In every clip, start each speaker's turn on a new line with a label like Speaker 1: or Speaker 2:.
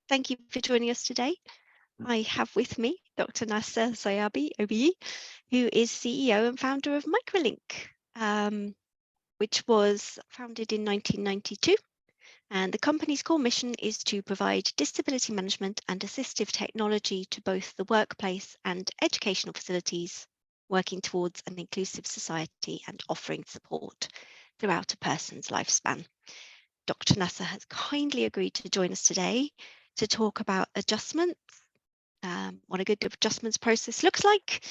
Speaker 1: Thank you for joining us today. I have with me Dr. Nasser Siabi OBE, who is CEO and founder of Microlink, which was founded in 1992. And the company's core mission is to provide disability management and assistive technology to both the workplace and educational facilities, working towards an inclusive society and offering support throughout a person's lifespan. Dr. Nasser has kindly agreed to join us today to talk about adjustments, what a good adjustments process looks like,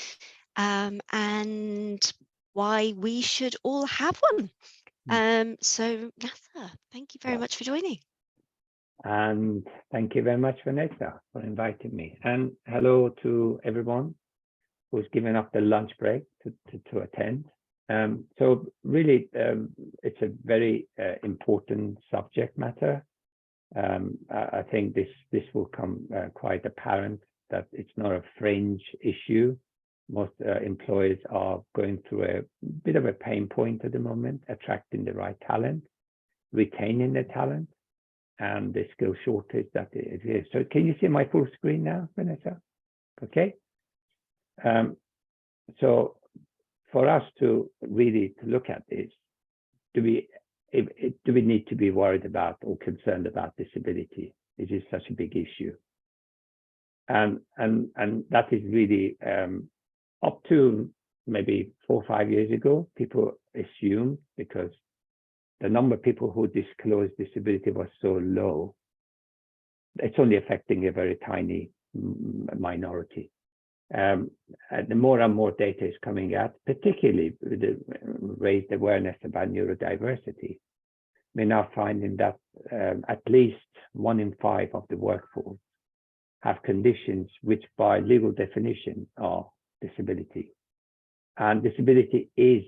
Speaker 1: and why we should all have one. So Nasser, thank you very much for joining.
Speaker 2: And thank you very much, Vanessa, for inviting me. And hello to everyone who's given up the lunch break to attend. So really, it's a very important subject matter. I think this will come quite apparent that it's not a fringe issue. Most employers are going through a bit of a pain point at the moment, attracting the right talent, retaining the talent, and the skill shortage that it is. So can you see my full screen now, Vanessa? Okay. So for us to really look at this, do we need to be worried about or concerned about disability? It is such a big issue. And that is really up to maybe 4 or 5 years ago, people assumed, because the number of people who disclosed disability was so low, it's only affecting a very tiny minority. The more and more data is coming out, particularly with the raised awareness about neurodiversity. We're now finding that at least 1 in 5 of the workforce have conditions which by legal definition are disability. And disability is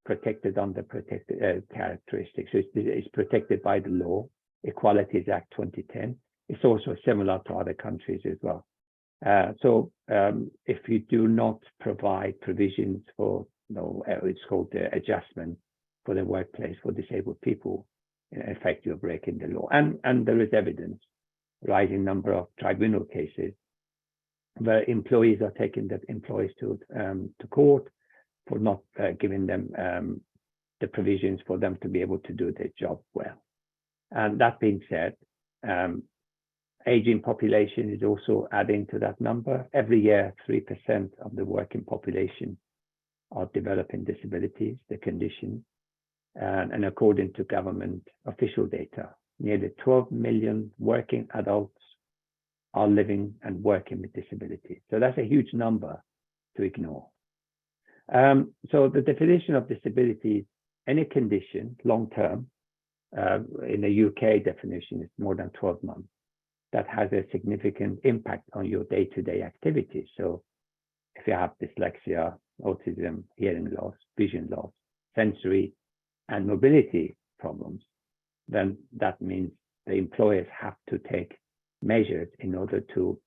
Speaker 2: protected under protected characteristics. So it's protected by the law, Equalities Act 2010. It's also similar to other countries as well. So if you do not provide provisions for, it's called the adjustment for the workplace for disabled people, in effect, you're breaking the law. And there is evidence, rising number of tribunal cases where employees are taking the employees to court for not giving them the provisions for them to be able to do their job well. And that being said, aging population is also adding to that number. Every year, 3% of the working population are developing disabilities, the condition. And according to government official data, nearly 12 million working adults are living and working with disability. So that's a huge number to ignore. So the definition of disability is any condition, long-term, in the UK definition, is more than 12 months, that has a significant impact on your day-to-day activities. So if you have dyslexia, autism, hearing loss, vision loss, sensory and mobility problems, then that means the employers have to take measures in order to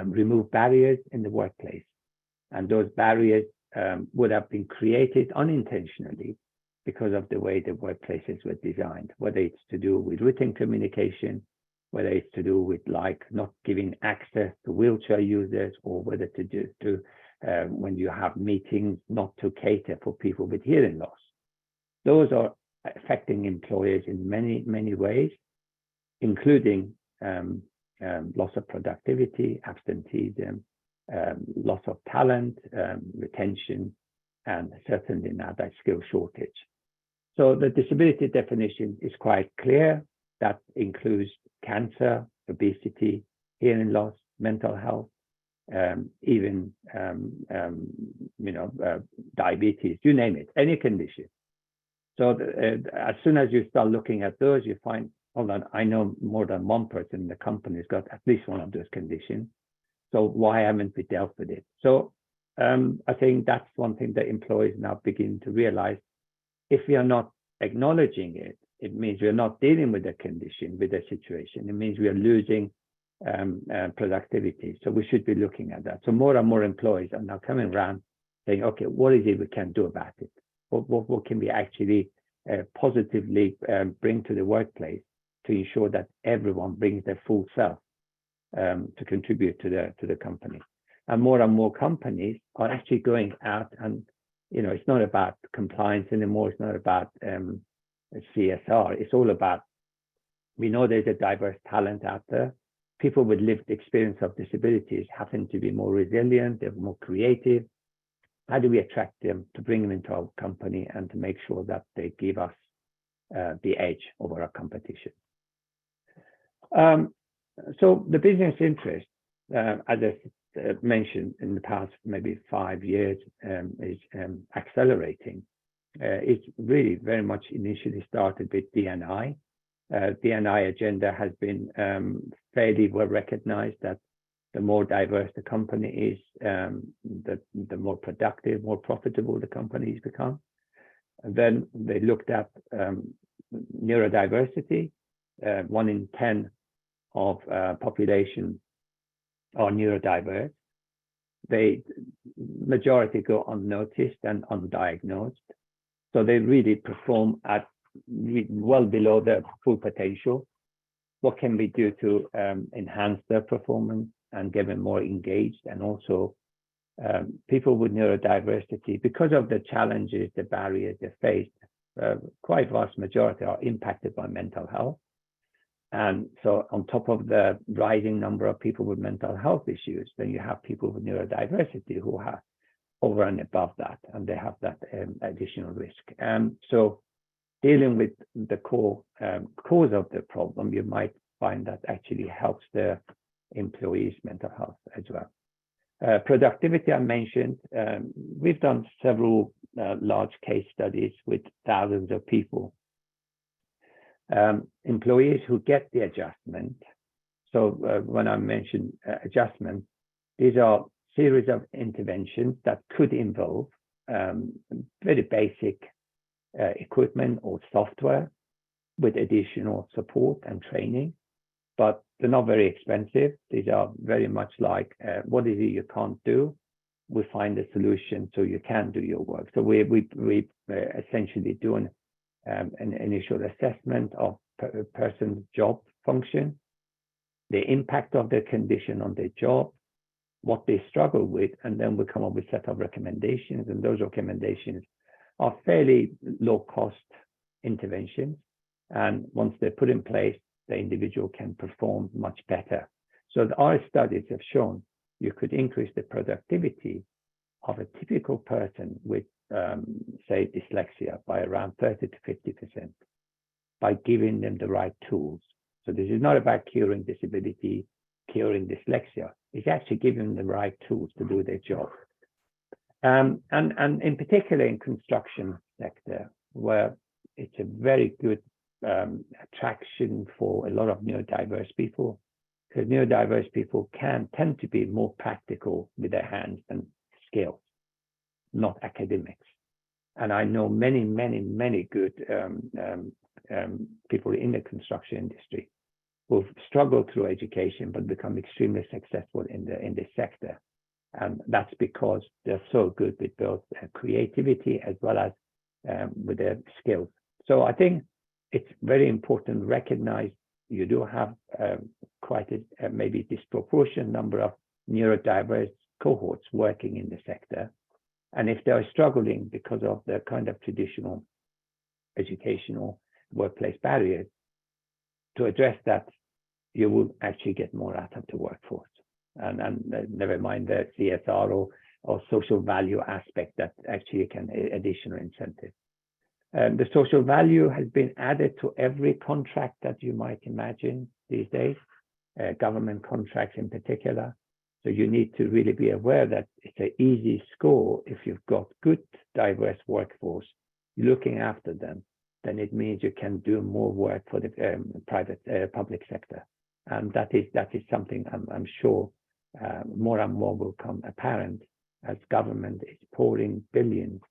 Speaker 2: remove barriers in the workplace. And those barriers would have been created unintentionally because of the way the workplaces were designed, whether it's to do with written communication, whether it's to do with not giving access to wheelchair users, or whether to do when you have meetings not to cater for people with hearing loss. Those are affecting employers in many, many ways, including loss of productivity, absenteeism, loss of talent, retention, and certainly now that skill shortage. So the disability definition is quite clear. That includes cancer, obesity, hearing loss, mental health, even diabetes, you name it, any condition. So as soon as you start looking at those, you find, hold on, I know more than one person in the company has got at least one of those conditions. So why haven't we dealt with it? So I think that's one thing that employees now begin to realize. If we are not acknowledging it, it means we're not dealing with the condition, with the situation. It means we are losing productivity. So we should be looking at that. So more and more employees are now coming around saying, okay, what is it we can do about it? What can we actually positively bring to the workplace to ensure that everyone brings their full self to contribute to the company. And more companies are actually going out and, it's not about compliance anymore. It's not about CSR. It's all about, we know there's a diverse talent out there. People with lived experience of disabilities happen to be more resilient, they're more creative. How do we attract them to bring them into our company and to make sure that they give us the edge over our competition? So the business interest, as I mentioned in the past maybe 5 years, is accelerating. It's really very much initially started with D&I. D&I agenda has been fairly well recognized that the more diverse the company is, the more productive, more profitable the companies become. And then they looked at neurodiversity. 1 in 10 of population are neurodiverse. The majority go unnoticed and undiagnosed. So they really perform at well below their full potential. What can we do to enhance their performance and get them more engaged? And also people with neurodiversity, because of the challenges, the barriers they face, quite vast majority are impacted by mental health. And so on top of the rising number of people with mental health issues, then you have people with neurodiversity who have over and above that, and they have that additional risk. So dealing with the core cause of the problem, you might find that actually helps the employees' mental health as well. Productivity, I mentioned. We've done several large case studies with thousands of people. Employees who get the adjustment. So when I mention adjustment, these are series of interventions that could involve very basic equipment or software with additional support and training, but they're not very expensive. These are very much like, what is it you can't do? We find a solution so you can do your work. So we essentially doing an initial assessment of a person's job function, the impact of their condition on their job, what they struggle with, and then we come up with a set of recommendations, and those recommendations are fairly low cost interventions. And once they're put in place, the individual can perform much better. So our studies have shown you could increase the productivity of a typical person with, say, dyslexia by around 30 to 50% by giving them the right tools. So this is not about curing disability, curing dyslexia. It's actually giving them the right tools to do their job. And in particular in construction sector, where it's a very good attraction for a lot of neurodiverse people, because neurodiverse people can tend to be more practical with their hands and skills, not academics. And I know many good people in the construction industry who've struggled through education but become extremely successful in this sector. And that's because they're so good with both creativity as well as with their skills. So I think it's very important to recognize you do have quite a maybe disproportionate number of neurodiverse cohorts working in the sector. And if they are struggling because of the kind of traditional educational workplace barriers, to address that, you will actually get more out of the workforce. And never mind the CSR or social value aspect that actually can additional incentive. The social value has been added to every contract that you might imagine these days, government contracts in particular. So you need to really be aware that it's an easy score if you've got good, diverse workforce, looking after them, then it means you can do more work for the public sector. And that is something I'm sure more and more will come apparent as government is pouring billions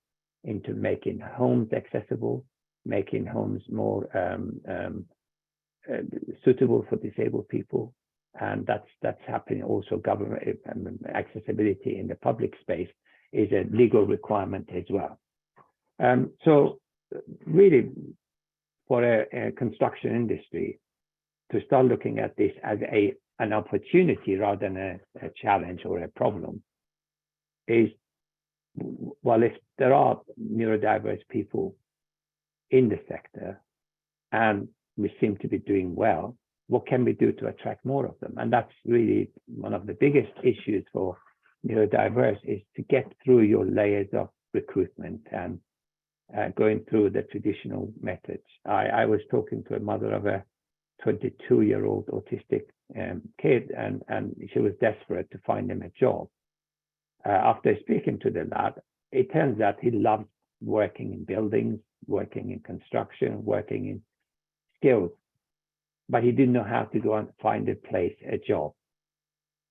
Speaker 2: into making homes accessible, making homes more suitable for disabled people. And that's happening also. Government accessibility in the public space is a legal requirement as well. So really, for a construction industry, to start looking at this as an opportunity rather than a challenge or a problem is, well, if there are neurodiverse people in the sector and we seem to be doing well, what can we do to attract more of them? And that's really one of the biggest issues for neurodiverse, is to get through your layers of recruitment and going through the traditional methods. I was talking to a mother of a 22-year-old autistic kid, and she was desperate to find him a job. After speaking to the lad, it turns out he loved working in buildings, working in construction, working in skills, but he didn't know how to go and find a job.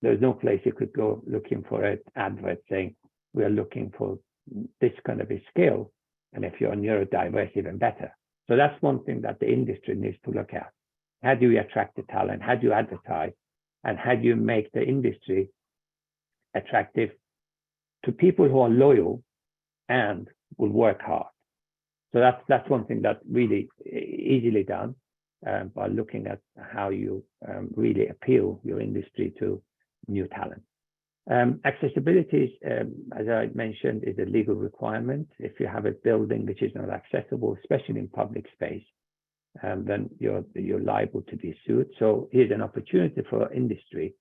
Speaker 2: There's no place he could go looking for an advert saying, we are looking for this kind of a skill, and if you're neurodiverse, even better. So that's one thing that the industry needs to look at. How do you attract the talent? How do you advertise? And how do you make the industry attractive to people who are loyal and will work hard? So that's one thing that's really easily done by looking at how you really appeal your industry to new talent. Accessibility, as I mentioned, is a legal requirement. If you have a building which is not accessible, especially in public space, then you're liable to be sued. So here's an opportunity for industry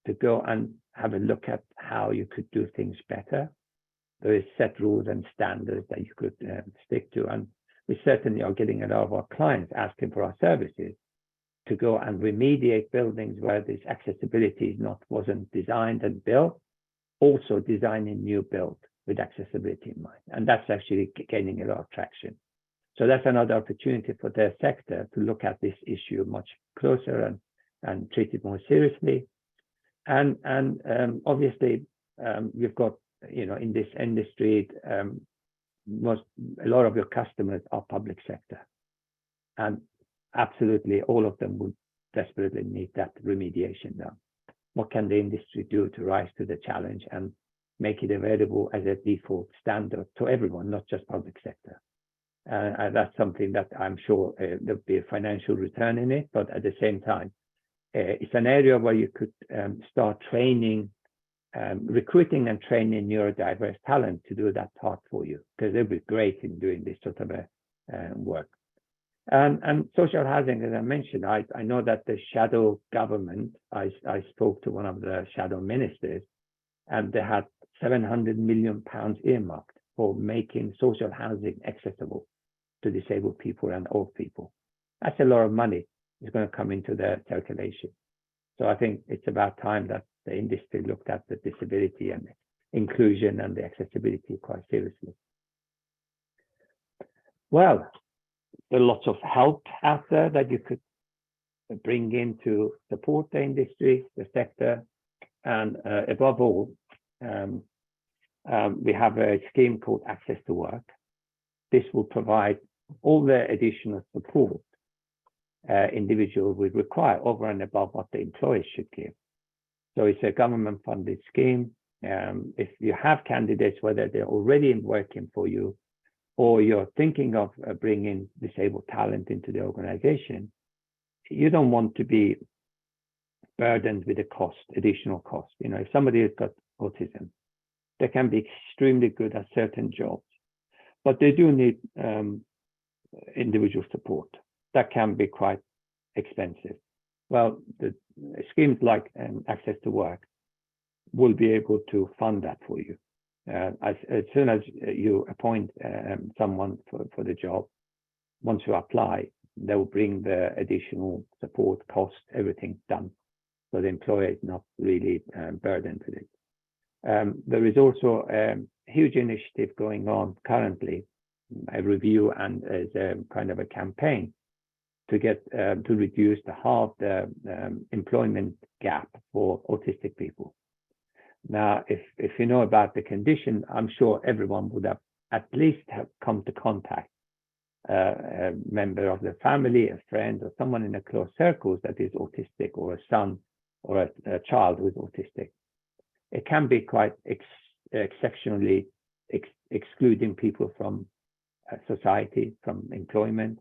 Speaker 2: to go and have a look at how you could do things better. There is set rules and standards that you could stick to, and we certainly are getting a lot of our clients asking for our services to go and remediate buildings where this accessibility wasn't designed and built, also designing new build with accessibility in mind. And that's actually gaining a lot of traction. So that's another opportunity for the sector to look at this issue much closer and treat it more seriously. And obviously, you've got, in this industry, a lot of your customers are public sector. And absolutely all of them would desperately need that remediation done. What can the industry do to rise to the challenge and make it available as a default standard to everyone, not just public sector? And that's something that I'm sure there'll be a financial return in it, but at the same time, it's an area where you could start training, recruiting and training neurodiverse talent to do that part for you, because they'll be great in doing this sort of work. And social housing, as I mentioned, I know that the shadow government, I spoke to one of the shadow ministers, and they had £700 million earmarked for making social housing accessible to disabled people and old people. That's a lot of money is going to come into the calculation. So I think it's about time that the industry looked at the disability and inclusion and the accessibility quite seriously. Well, there are lots of help out there that you could bring in to support the industry, the sector, and above all, we have a scheme called Access to Work. This will provide all the additional support individuals would require over and above what the employers should give. So it's a government-funded scheme. If you have candidates, whether they're already working for you or you're thinking of bringing disabled talent into the organization, you don't want to be burdened with a cost, additional cost. If somebody has got autism, they can be extremely good at certain jobs, but they do need individual support. That can be quite expensive. Well, the schemes like Access to Work will be able to fund that for you. As soon as you appoint someone for the job, once you apply, they will bring the additional support, cost, everything done. So the employer is not really burdened with it. There is also a huge initiative going on currently, a review and as a kind of a campaign to get to reduce half the employment gap for autistic people. Now, if you know about the condition, I'm sure everyone would have at least have come to contact a member of the family, a friend, or someone in a close circle that is autistic, or a son or a child who is autistic. It can be quite exceptionally excluding people from society, from employment.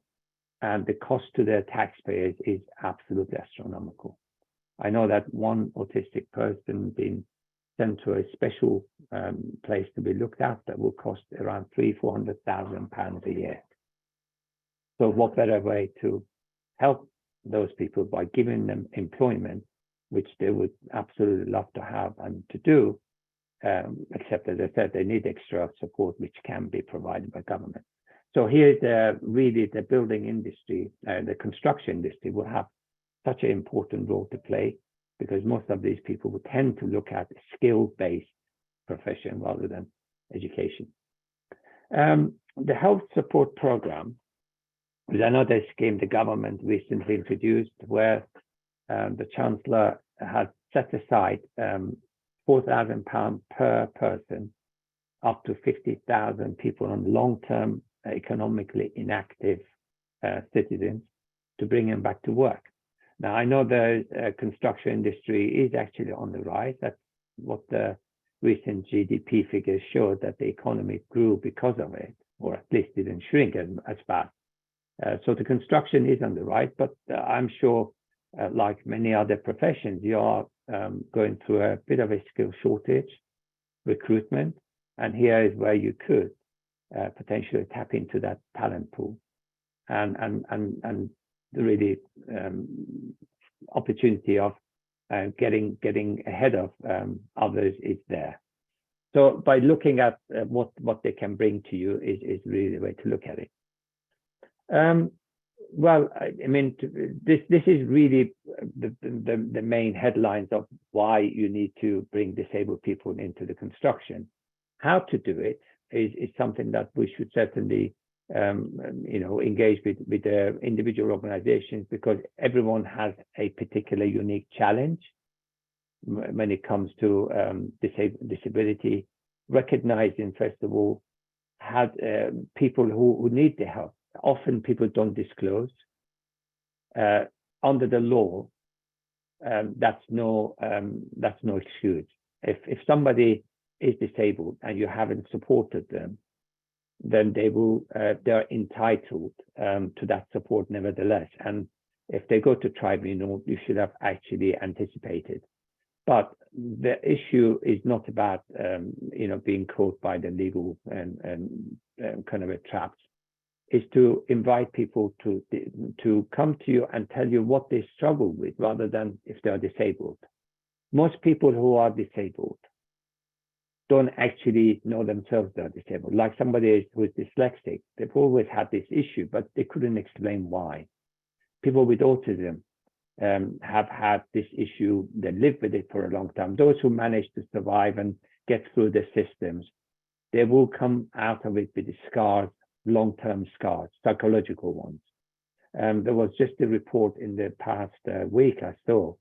Speaker 2: and the cost to the taxpayers is absolutely astronomical. I know that one autistic person being sent to a special place to be looked after will cost around £300,000–400,000 a year. So what better way to help those people by giving them employment, which they would absolutely love to have and to do, except as I said, they need extra support, which can be provided by government. So here, really the building industry, the construction industry will have such an important role to play, because most of these people will tend to look at skill-based profession rather than education. The health support program is another scheme the government recently introduced, where the Chancellor has set aside £4,000 per person, up to 50,000 people on long-term economically inactive citizens, to bring them back to work. Now, I know the construction industry is actually on the rise. That's what the recent GDP figures showed, that the economy grew because of it, or at least didn't shrink as fast. So the construction is on the rise, but I'm sure, like many other professions, you are going through a bit of a skill shortage, recruitment, and here is where you could potentially tap into that talent pool, and the really opportunity of getting ahead of others is there. So by looking at what they can bring to you is really the way to look at it. Well, I mean, this is really the main headlines of why you need to bring disabled people into the construction. How to do it is something that we should certainly engage with the individual organizations, because everyone has a particular unique challenge when it comes to disability. Recognizing, first of all, how people who need the help. Often people don't disclose. Under the law, that's no excuse. If somebody is disabled and you haven't supported them, then they're entitled to that support nevertheless. And if they go to tribunal, you should have actually anticipated. But the issue is not about being caught by the legal and kind of a traps. Is to invite people to come to you and tell you what they struggle with, rather than if they are disabled. Most people who are disabled don't actually know themselves they're disabled. Like somebody who is dyslexic, they've always had this issue, but they couldn't explain why. People with autism have had this issue, they live with it for a long time. Those who manage to survive and get through the systems, they will come out of it with the scars, long-term scars, psychological ones. There was just a report in the past week I saw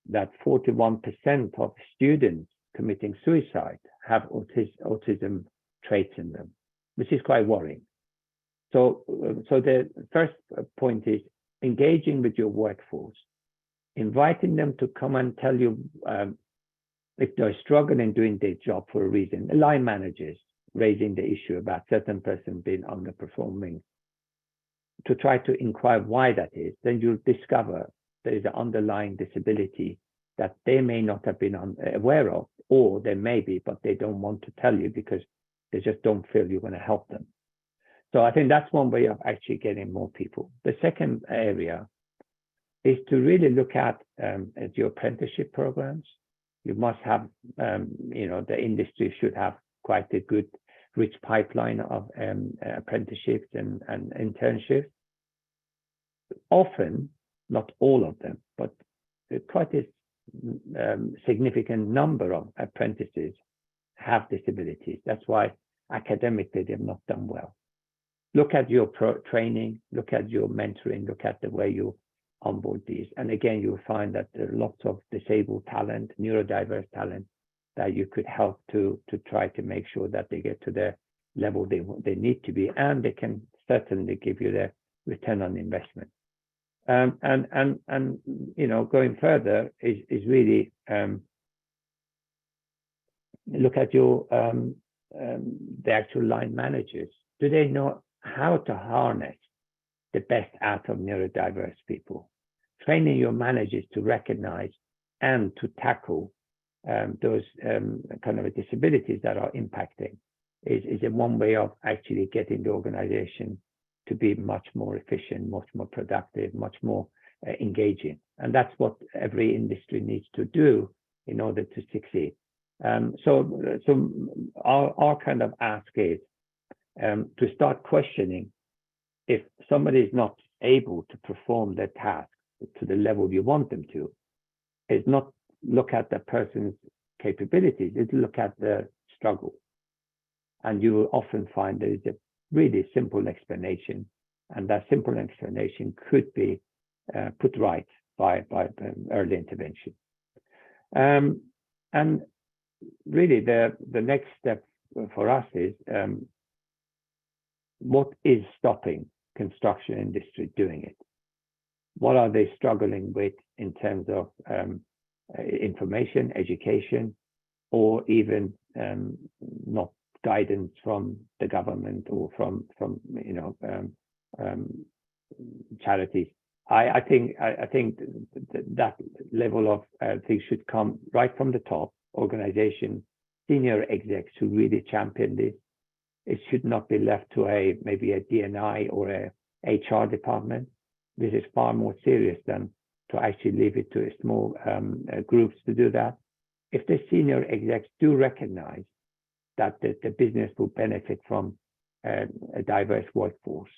Speaker 2: that 41% of students committing suicide have autism traits in them, which is quite worrying. So the first point is engaging with your workforce, inviting them to come and tell you if they're struggling doing their job for a reason. Line managers raising the issue about certain person being underperforming, to try to inquire why that is. Then you'll discover there is an underlying disability that they may not have been aware of, or they may be, but they don't want to tell you because they just don't feel you're going to help them. So I think that's one way of actually getting more people. The second area is to really look at your apprenticeship programs. You must have, the industry should have quite a good, rich pipeline of apprenticeships and internships. Often, not all of them, but quite a significant number of apprentices have disabilities. That's why academically they've not done well. Look at your training, look at your mentoring, look at the way you onboard these. And again, you'll find that there are lots of disabled talent, neurodiverse talent, that you could help to try to make sure that they get to the level they need to be, and they can certainly give you the return on investment. And going further is really look at your the actual line managers. Do they know how to harness the best out of neurodiverse people. Training your managers to recognize and to tackle those kind of disabilities that are impacting is a one way of actually getting the organization to be much more efficient, much more productive, much more engaging. And that's what every industry needs to do in order to succeed. So our kind of ask is to start questioning if somebody is not able to perform their task to the level you want them to, is not look at the person's capabilities, it's look at the struggle. And you will often find there is a really simple explanation, and that simple explanation could be put right by early intervention. And really the next step for us is what is stopping construction industry doing it? What are they struggling with in terms of information, education, or even not guidance from the government or from charities? I think that level of things should come right from the top. Organization, senior execs who really champion this. It should not be left to maybe a D&I or a HR department. This is far more serious than to actually leave it to a small groups to do that. If the senior execs do recognize that the business will benefit from a diverse workforce,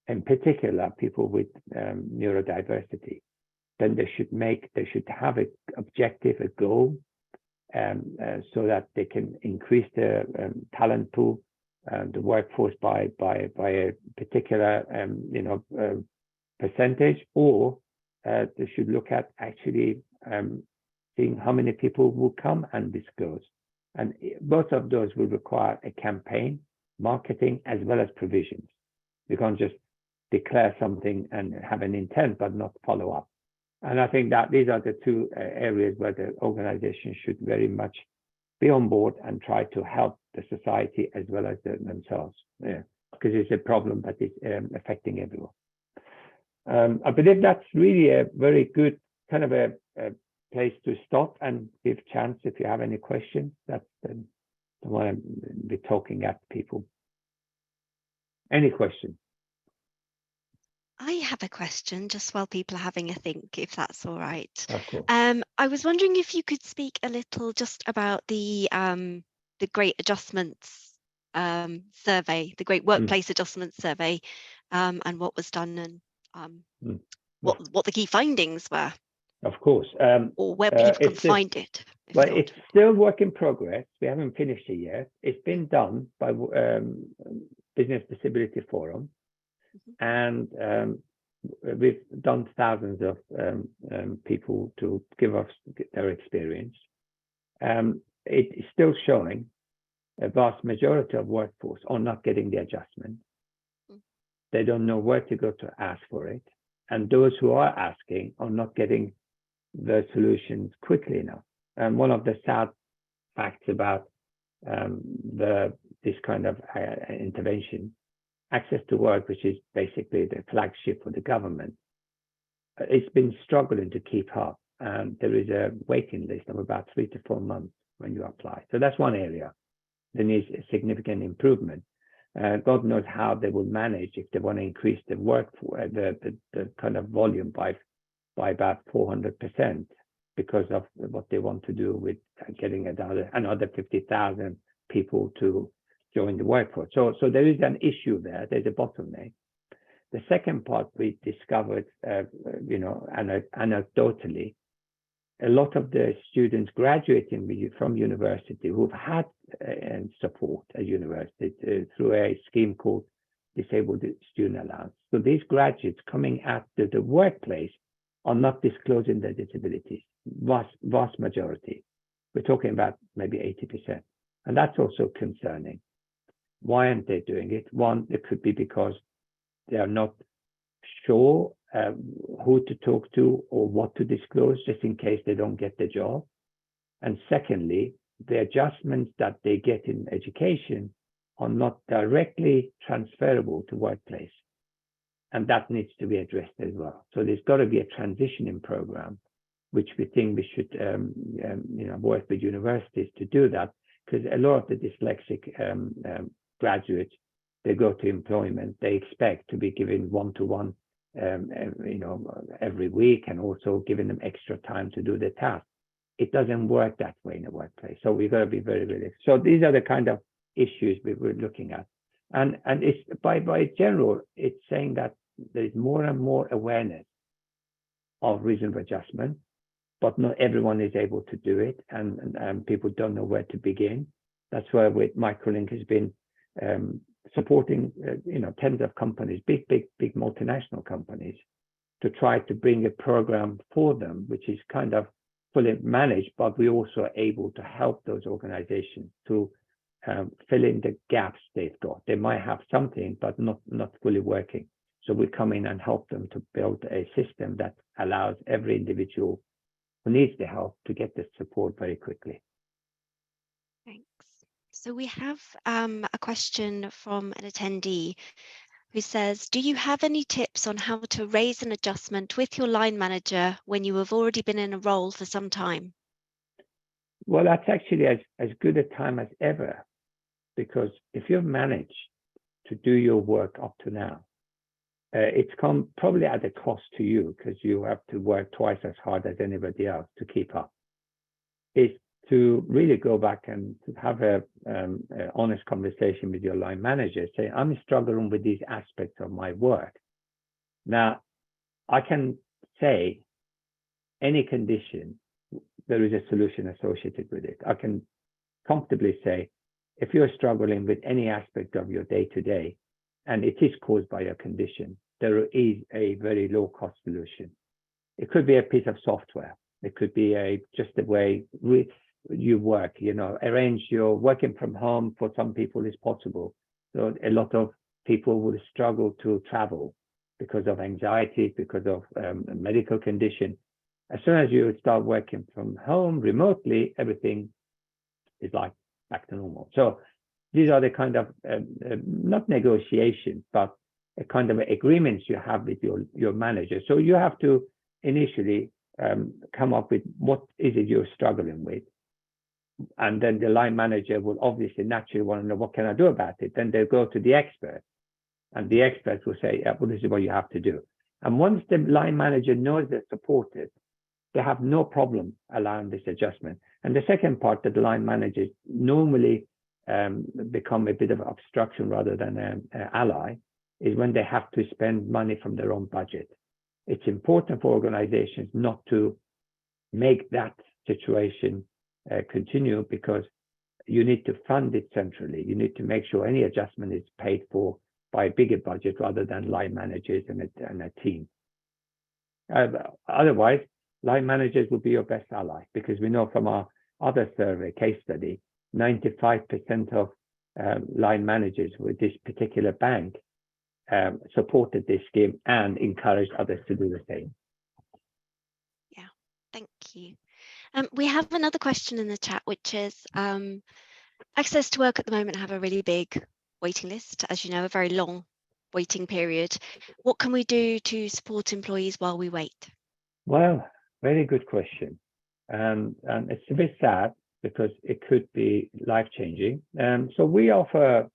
Speaker 2: in particular people with neurodiversity, then they should have an objective, a goal, so that they can increase the talent pool, the workforce by a particular percentage, or they should look at actually seeing how many people will come and disclose. And both of those will require a campaign, marketing, as well as provisions. You can't just declare something and have an intent but not follow up. And I think that these are the two areas where the organization should very much be on board and try to help the society as well as themselves, because it's a problem that is affecting everyone. I believe that's really a very good kind of a place to stop and give chance if you have any questions. That's the one I'll be talking at people. Any questions?
Speaker 1: I have a question just while people are having a think, if that's all right.
Speaker 2: Of course.
Speaker 1: I was wondering if you could speak a little just about the Great Adjustments survey, the Great Workplace Adjustment Survey, and what was done and what the key findings were.
Speaker 2: Of course.
Speaker 1: Or where people can find it.
Speaker 2: Well, it's still work in progress. We haven't finished it yet. It's been done by Business Disability Forum. And we've done thousands of people to give us their experience. It is still showing a vast majority of workforce are not getting the adjustment. They don't know where to go to ask for it. And those who are asking are not getting the solutions quickly enough. And one of the sad facts about this kind of intervention, access to work, which is basically the flagship for the government, it's been struggling to keep up. And there is a waiting list of about 3 to 4 months when you apply. So that's one area that needs a significant improvement. God knows how they will manage if they want to increase the work, the kind of volume by about 400%, because of what they want to do with getting another 50,000 people to join the workforce. So there is an issue there. There's a bottleneck. The second part we discovered, anecdotally, a lot of the students graduating from university who've had support at university through a scheme called Disabled Student Allowance. So these graduates coming at the workplace are not disclosing their disabilities, vast majority. We're talking about maybe 80%. And that's also concerning. Why aren't they doing it? One, it could be because they are not sure who to talk to or what to disclose, just in case they don't get the job. And secondly, the adjustments that they get in education are not directly transferable to workplace. And that needs to be addressed as well. So there's got to be a transitioning program, which we think we should work with universities to do that, because a lot of the dyslexic graduates, they go to employment, they expect to be given one-to-one every week, and also giving them extra time to do the task. It doesn't work that way in the workplace. So we've got to be very, very. So these are the kind of issues we were looking at. And it's by general, it's saying that there is more and more awareness of reasonable adjustment, but not everyone is able to do it, and people don't know where to begin. That's why with Microlink has been supporting tens of companies, big multinational companies, to try to bring a program for them, which is kind of fully managed, but we're also able to help those organizations to fill in the gaps they've got. They might have something, but not fully working. So we come in and help them to build a system that allows every individual who needs the help to get the support very quickly.
Speaker 1: Thanks. So we have a question from an attendee who says, do you have any tips on how to raise an adjustment with your line manager when you have already been in a role for some time?
Speaker 2: Well, that's actually as good a time as ever, because if you've managed to do your work up to now, it's come probably at a cost to you, because you have to work twice as hard as anybody else to keep up. Is to really go back and have a honest conversation with your line manager, say, I'm struggling with these aspects of my work. Now, I can say any condition, there is a solution associated with it. I can comfortably say, if you're struggling with any aspect of your day-to-day, and it is caused by a condition, there is a very low-cost solution. It could be a piece of software. It could be just the way you work, arrange your working from home. For some people is possible. So a lot of people will struggle to travel because of anxiety, because of a medical condition. As soon as you start working from home remotely, everything is like back to normal. So these are the kind of not negotiations, but a kind of agreements you have with your manager. So you have to initially come up with what is it you're struggling with. And then the line manager will obviously naturally want to know, what can I do about it? Then they'll go to the expert, and the expert will say, yeah, well, this is what you have to do. And once the line manager knows they're supported, they have no problem allowing this adjustment. And the second part, that the line managers normally become a bit of obstruction rather than an ally, is when they have to spend money from their own budget. It's important for organizations not to make that situation continue, because you need to fund it centrally. You need to make sure any adjustment is paid for by a bigger budget rather than line managers and a team. Otherwise, line managers will be your best ally, because we know from our other survey case study, 95% of line managers with this particular bank supported this scheme and encouraged others to do the same.
Speaker 1: Yeah, thank you. We have another question in the chat, which is access to work at the moment have a really big waiting list, as you know, a very long waiting period. What can we do to support employees while we wait?
Speaker 2: Well, very good question. And it's a bit sad, because it could be life-changing. So we offer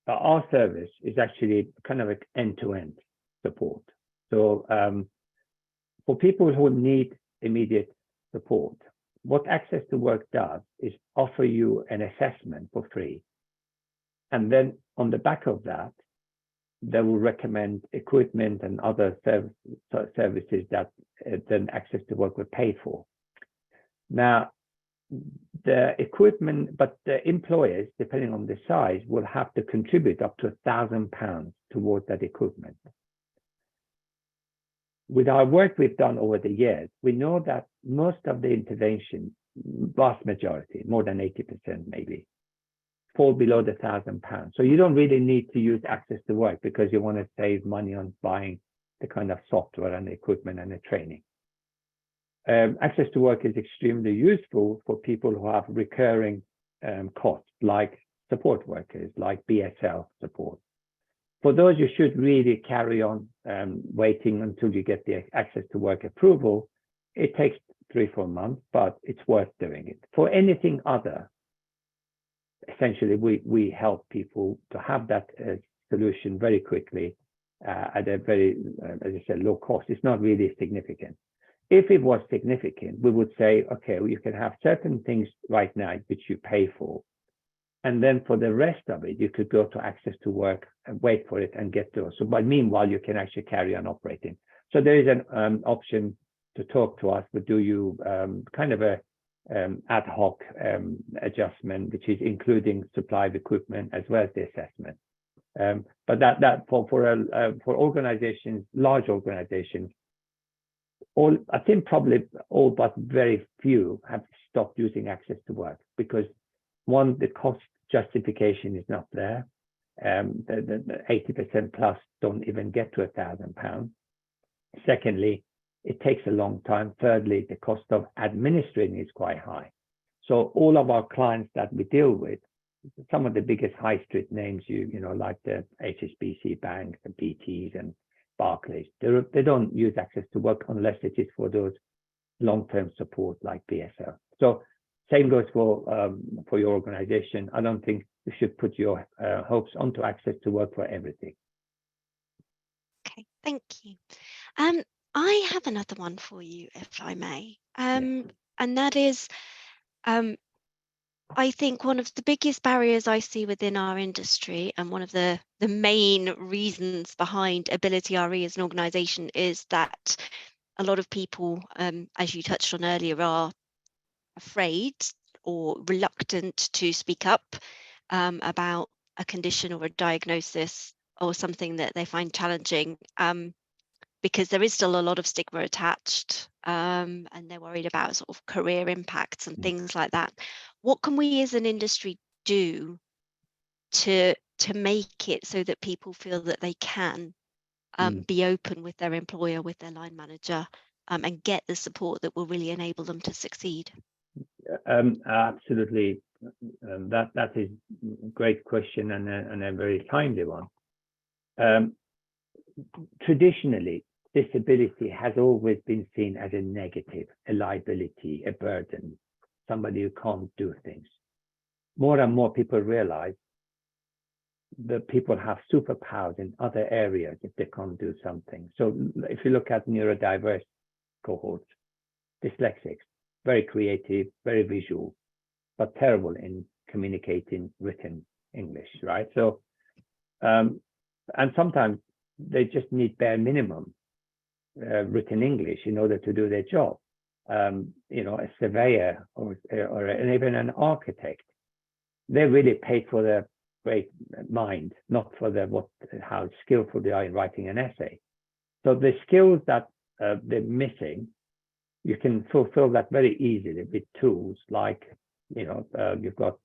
Speaker 2: our service is actually kind of an end-to-end support. So for people who need immediate support, what Access to Work does is offer you an assessment for free. And then on the back of that, they will recommend equipment and other services that then Access to Work will pay for. Now, the equipment, but the employers, depending on the size, will have to contribute up to £1,000 towards that equipment. With our work we've done over the years, we know that most of the intervention, vast majority, more than 80% maybe, fall below the £1,000. So you don't really need to use Access to Work, because you want to save money on buying the kind of software and equipment and the training. Access to Work is extremely useful for people who have recurring costs, like support workers, like BSL support. For those, you should really carry on waiting until you get the access to work approval. It takes 3-4 months, but it's worth doing it. For anything other, essentially, we help people to have that solution very quickly at a very, as I said, low cost. It's not really significant. If it was significant, we would say, okay, well, you can have certain things right now which you pay for. And then for the rest of it, you could go to access to work and wait for it and get those. So, but meanwhile, you can actually carry on operating. So there is an option to talk to us, but do you kind of a ad hoc adjustment, which is including supply of equipment as well as the assessment. But that for organizations, large organizations, I think probably all but very few have stopped using access to work because one, the cost justification is not there. The 80% plus don't even get to £1,000. Secondly, it takes a long time. Thirdly, the cost of administering is quite high. So all of our clients that we deal with, some of the biggest high street names, you know, like the HSBC Bank, the BTs and Barclays, they don't use access to work unless it is for those long-term support like BSL. So same goes for your organization. I don't think you should put your hopes onto access to work for everything.
Speaker 1: Okay, thank you. I have another one for you, if I may. And that is, I think one of the biggest barriers I see within our industry, and one of the main reasons behind AbilityRE as an organization, is that a lot of people, as you touched on earlier, are afraid or reluctant to speak up about a condition or a diagnosis or something that they find challenging, because there is still a lot of stigma attached, and they're worried about sort of career impacts and things like that. What can we as an industry do to make it so that people feel that they can be open with their employer, with their line manager, and get the support that will really enable them to succeed?
Speaker 2: Absolutely. That is a great question and a very timely one. Traditionally, disability has always been seen as a negative, a liability, a burden, somebody who can't do things. More and more people realize that people have superpowers in other areas if they can't do something. So if you look at neurodiverse cohorts, dyslexics, very creative, very visual, but terrible in communicating written English, right? So, and sometimes they just need bare minimum written English in order to do their job. You know, a surveyor or even an architect, they really paid for their great mind, not for how skillful they are in writing an essay. So the skills that they're missing, you can fulfill that very easily with tools like, you know, you've got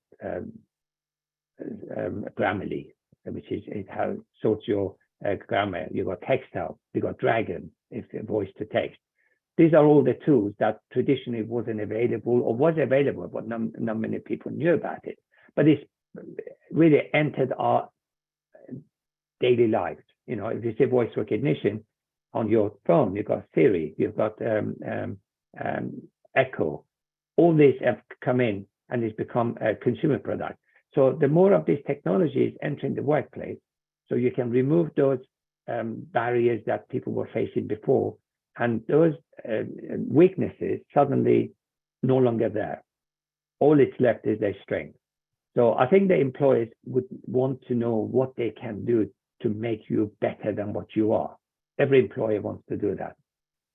Speaker 2: Grammarly, which is how it sorts your grammar. You've got Textile, you've got Dragon, it's voice to text. These are all the tools that traditionally wasn't available or was available, but not many people knew about it. But it's really entered our daily lives. You know, if you say voice recognition on your phone, you've got Siri, you've got Echo. All these have come in and it's become a consumer product. So the more of these technologies entering the workplace, so you can remove those barriers that people were facing before, and those weaknesses suddenly no longer there. All it's left is their strength. So I think the employers would want to know what they can do to make you better than what you are. Every employer wants to do that.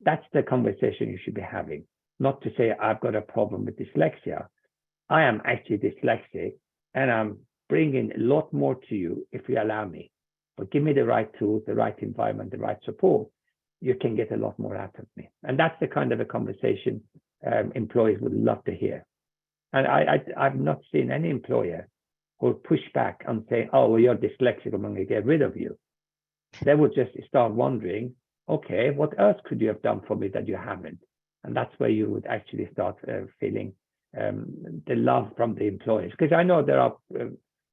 Speaker 2: That's the conversation you should be having, not to say, I've got a problem with dyslexia. I am actually dyslexic, and I'm bringing a lot more to you if you allow me. But give me the right tools, the right environment, the right support, you can get a lot more out of me. And that's the kind of a conversation employees would love to hear. And I've not seen any employer who will push back and say, oh, well, you're dyslexic, I'm going to get rid of you. They would just start wondering, okay, what else could you have done for me that you haven't? And that's where you would actually start feeling the love from the employers. Because I know there are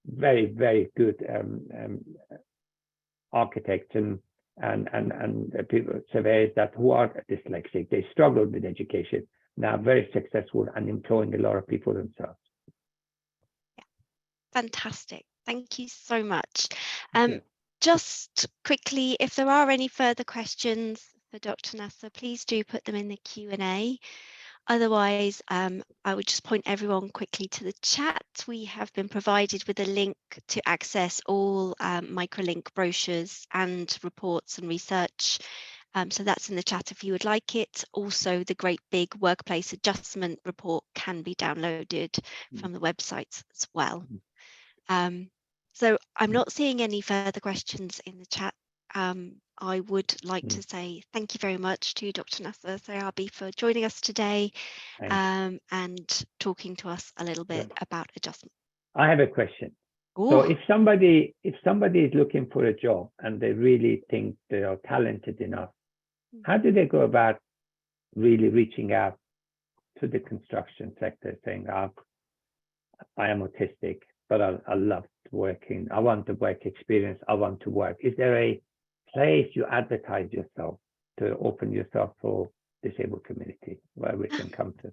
Speaker 2: very, very good architects and people, surveyors that who are dyslexic, they struggled with education, now very successful and employing a lot of people themselves.
Speaker 1: Yeah. Fantastic. Thank you so much.
Speaker 2: Okay.
Speaker 1: Just quickly, if there are any further questions for Dr. Nasser, please do put them in the Q&A. Otherwise, I would just point everyone quickly to the chat. We have been provided with a link to access all Microlink brochures and reports and research. So that's in the chat if you would like it. Also, the great big workplace adjustment report can be downloaded from the website as well. So I'm not seeing any further questions in the chat. I would like to say thank you very much to Dr. Nasser Siabi for joining us today and talking to us a little bit about adjustment.
Speaker 2: I have a question.
Speaker 1: Ooh.
Speaker 2: So if somebody is looking for a job and they really think they are talented enough, how do they go about really reaching out to the construction sector saying, I am autistic, but I love working. I want the work experience. I want to work. Is there a place you advertise yourself to open yourself for disabled community where we can come to?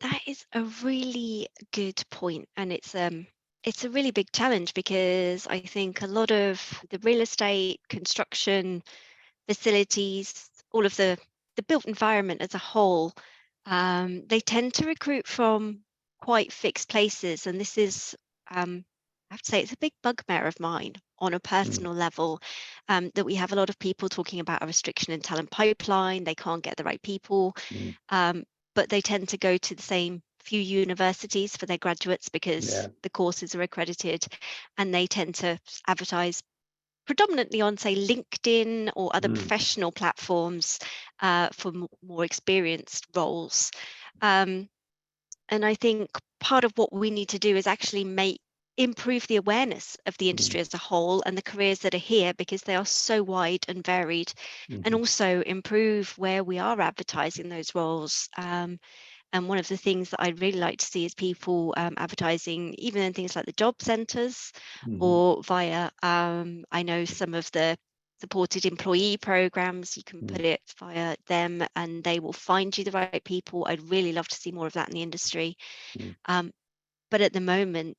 Speaker 1: That is a really good point, and it's a really big challenge because I think a lot of the real estate, construction, facilities, all of the built environment as a whole, they tend to recruit from quite fixed places, and this is I have to say it's a big bugbear of mine on a personal level, that we have a lot of people talking about a restriction in talent pipeline. They can't get the right people, but they tend to go to the same few universities for their graduates because the courses are accredited, and they tend to advertise predominantly on, say, LinkedIn or other professional platforms for more experienced roles. And I think part of what we need to do is actually improve the awareness of the industry as a whole and the careers that are here, because they are so wide and varied, and also improve where we are advertising those roles. And one of the things that I'd really like to see is people advertising even in things like the job centres or via, I know some of the supported employee programs, you can put it via them and they will find you the right people. I'd really love to see more of that in the industry. But at the moment,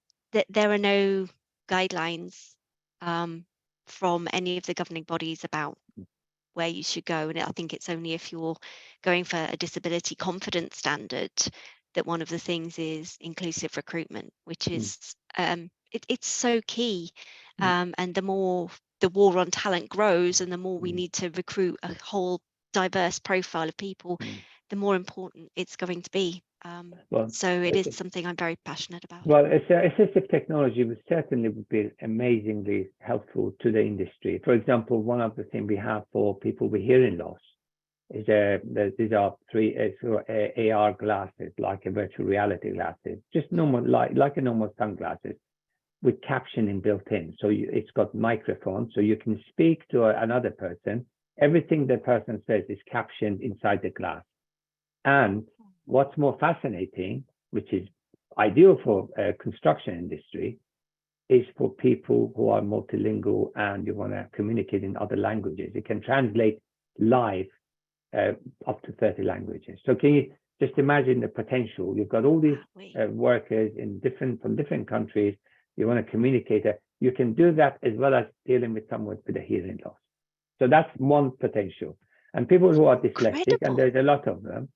Speaker 1: there are no guidelines from any of the governing bodies about where you should go. And I think it's only if you're going for a disability confidence standard that one of the things is inclusive recruitment, which is it's so key. And the more the war on talent grows and the more we need to recruit a whole diverse profile of people, the more important it's going to be. So it is something I'm very passionate about.
Speaker 2: Well, assistive technology would certainly be amazingly helpful to the industry. For example, one of the things we have for people with hearing loss is these are AR glasses, like a virtual reality glasses, just normal, like a normal sunglasses with captioning built in. So it's got microphone, so you can speak to another person. Everything the person says is captioned inside the glass. And what's more fascinating, which is ideal for construction industry, is for people who are multilingual and you want to communicate in other languages. It can translate live up to 30 languages. So can you just imagine the potential? You've got all these workers from different countries. You want to communicate. You can do that as well as dealing with someone with a hearing loss. So that's one potential. And people who are dyslexic, and there's a lot of them,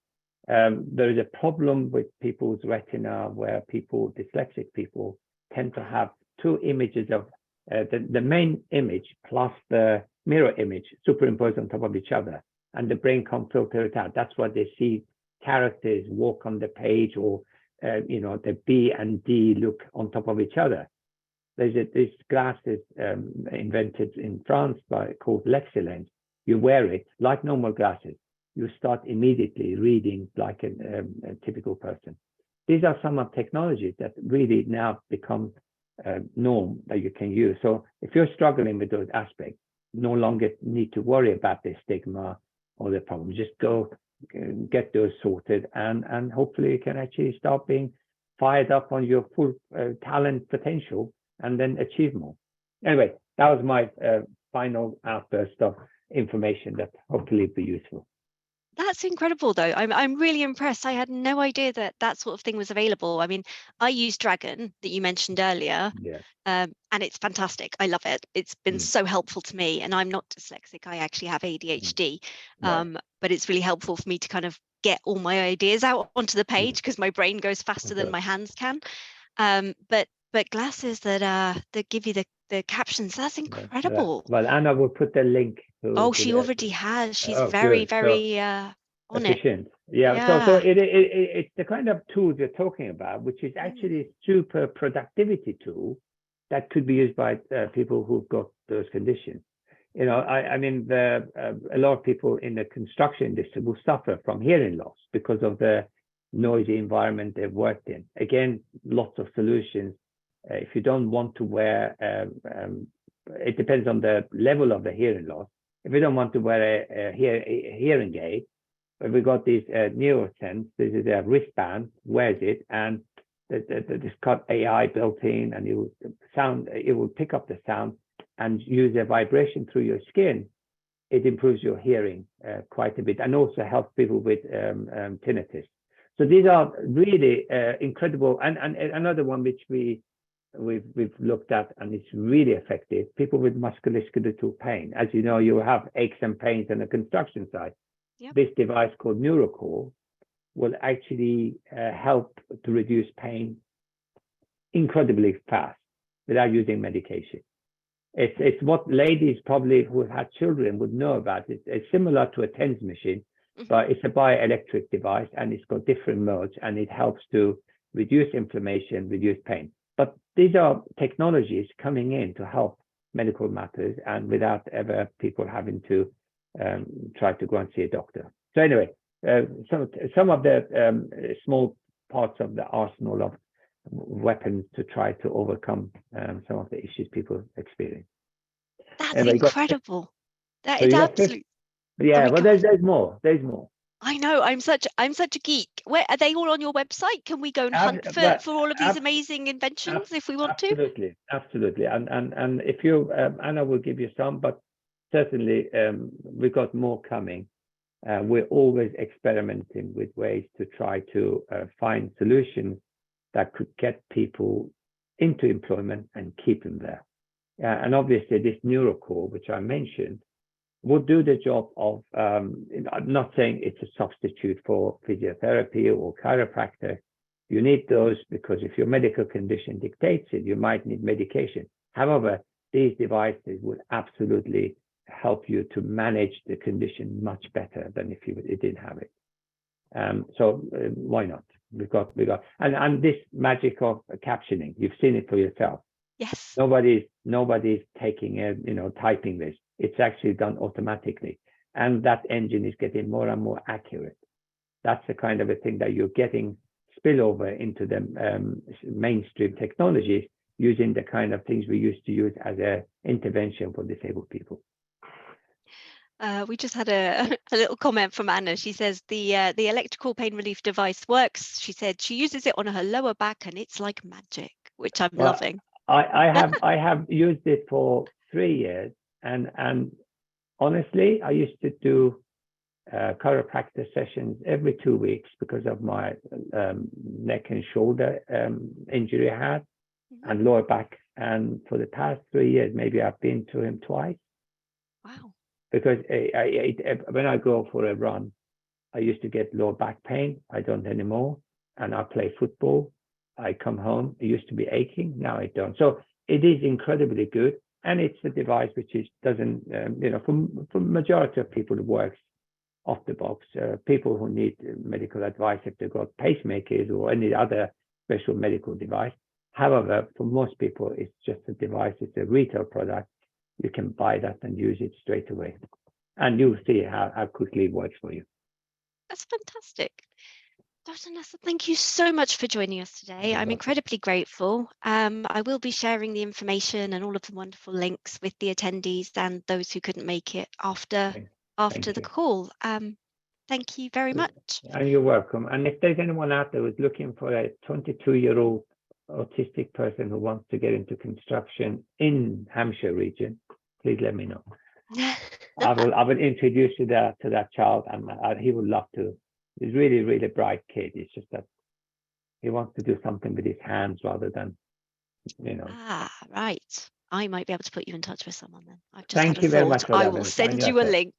Speaker 2: there is a problem with people's retina where dyslexic people tend to have two images of the main image plus the mirror image superimposed on top of each other, and the brain can't filter it out. That's why they see characters walk on the page, or the B and D look on top of each other. There's this glasses invented in France called LexiLens. You wear it like normal glasses. You start immediately reading like a typical person. These are some of technologies that really now become norm that you can use. So if you're struggling with those aspects, no longer need to worry about the stigma or the problem. Just go get those sorted, and hopefully you can actually start being fired up on your full talent potential and then achieve more. Anyway, that was my final outburst of information that hopefully be useful.
Speaker 1: That's incredible, though. I'm really impressed. I had no idea that that sort of thing was available. I mean, I use Dragon that you mentioned earlier,
Speaker 2: Yeah.
Speaker 1: and it's fantastic. I love it. It's been so helpful to me, and I'm not dyslexic. I actually have ADHD,
Speaker 2: Right.
Speaker 1: but it's really helpful for me to kind of get all my ideas out onto the page because my brain goes faster than my hands can. But glasses that give you the captions, that's incredible.
Speaker 2: Well, Anna will put the link
Speaker 1: Oh,
Speaker 2: to
Speaker 1: she
Speaker 2: the.
Speaker 1: already has. She's
Speaker 2: Oh,
Speaker 1: very,
Speaker 2: good. So
Speaker 1: very on it.
Speaker 2: efficient. Yeah. So
Speaker 1: Yeah.
Speaker 2: it's the kind of tools you're talking about, which is
Speaker 1: Mm.
Speaker 2: actually a super productivity tool that could be used by people who've got those conditions. You know, I mean, a lot of people in the construction industry will suffer from hearing loss because of the noisy environment they've worked in. Again, lots of solutions. If you don't want to wear, it depends on the level of the hearing loss. If you don't want to wear a hearing aid, we got these NeuroSense. This is a wristband, wears it, and it's got AI built in, and it will pick up the sound and use a vibration through your skin. It improves your hearing quite a bit, and also helps people with tinnitus. So these are really incredible. And another one which we've looked at, and it's really effective. People with musculoskeletal pain. As you know, you have aches and pains on the construction site.
Speaker 1: Yep.
Speaker 2: This device called NeuroCore will actually help to reduce pain incredibly fast without using medication. It's what ladies probably who have had children would know about. It's similar to a TENS machine, but it's a bioelectric device, and it's got different modes, and it helps to reduce inflammation, reduce pain. But these are technologies coming in to help medical matters, and without ever people having to try to go and see a doctor. So anyway, some of the small parts of the arsenal of weapons to try to overcome some of the issues people experience.
Speaker 1: That's
Speaker 2: Anyway,
Speaker 1: incredible. That
Speaker 2: so
Speaker 1: is
Speaker 2: you got
Speaker 1: absolutely.
Speaker 2: yeah,
Speaker 1: I mean,
Speaker 2: well,
Speaker 1: God,
Speaker 2: there's more. There's more.
Speaker 1: I know. I'm such a geek. Where are they all on your website? Can we go and hunt for all of these amazing inventions if we want to?
Speaker 2: Absolutely. And if you, Anna will give you some, but certainly we've got more coming. We're always experimenting with ways to try to find solutions that could get people into employment and keep them there. And obviously this NeuroCore, which I mentioned, would do the job of, I'm not saying it's a substitute for physiotherapy or chiropractor. You need those because if your medical condition dictates it, you might need medication. However, these devices would absolutely help you to manage the condition much better than if you didn't have it. So why not? We got, and this magic of captioning, you've seen it for yourself.
Speaker 1: Yes.
Speaker 2: Nobody's taking typing this. It's actually done automatically, and that engine is getting more and more accurate. That's the kind of a thing that you're getting spillover into the mainstream technologies, using the kind of things we used to use as a intervention for disabled people.
Speaker 1: We just had a little comment from Anna. She says the electrical pain relief device works. She said she uses it on her lower back and it's like magic, which I'm loving.
Speaker 2: I have used it for 3 years, and honestly, I used to do chiropractor sessions every 2 weeks because of my neck and shoulder injury I had, and lower back. And for the past 3 years, maybe I've been to him twice.
Speaker 1: Wow.
Speaker 2: Because when I go for a run, I used to get lower back pain. I don't anymore. And I play football. I come home. It used to be aching. Now I don't. So it is incredibly good. And it's a device which doesn't, for majority of people, it works off the box. People who need medical advice, if they've got pacemakers or any other special medical device. However, for most people, it's just a device. It's a retail product. You can buy that and use it straight away. And you'll see how quickly it works for you.
Speaker 1: That's fantastic. Dr. Nasser, thank you so much for joining us today. I'm incredibly grateful. I will be sharing the information and all of the wonderful links with the attendees and those who couldn't make it after the call. Thank you very much.
Speaker 2: And you're welcome. And if there's anyone out there who's looking for a 22-year-old autistic person who wants to get into construction in Hampshire region, please let me know. I will introduce you to that child, and he would love to. He's really, really bright kid. It's just that he wants to do something with his hands rather than, you know.
Speaker 1: Ah, right. I might be able to put you in touch with someone then. I've just
Speaker 2: Thank
Speaker 1: had
Speaker 2: you
Speaker 1: a
Speaker 2: very
Speaker 1: thought.
Speaker 2: much for
Speaker 1: I
Speaker 2: that,
Speaker 1: will
Speaker 2: Vanessa.
Speaker 1: send you a link.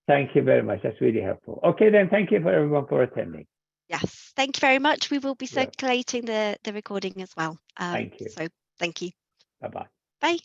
Speaker 2: Thank you very much. That's really helpful. Okay, then. Thank you for everyone for attending.
Speaker 1: Yes, thank you very much. We will be
Speaker 2: Yeah.
Speaker 1: circulating the recording as well.
Speaker 2: Thank you.
Speaker 1: So thank you.
Speaker 2: Bye-bye.
Speaker 1: Bye.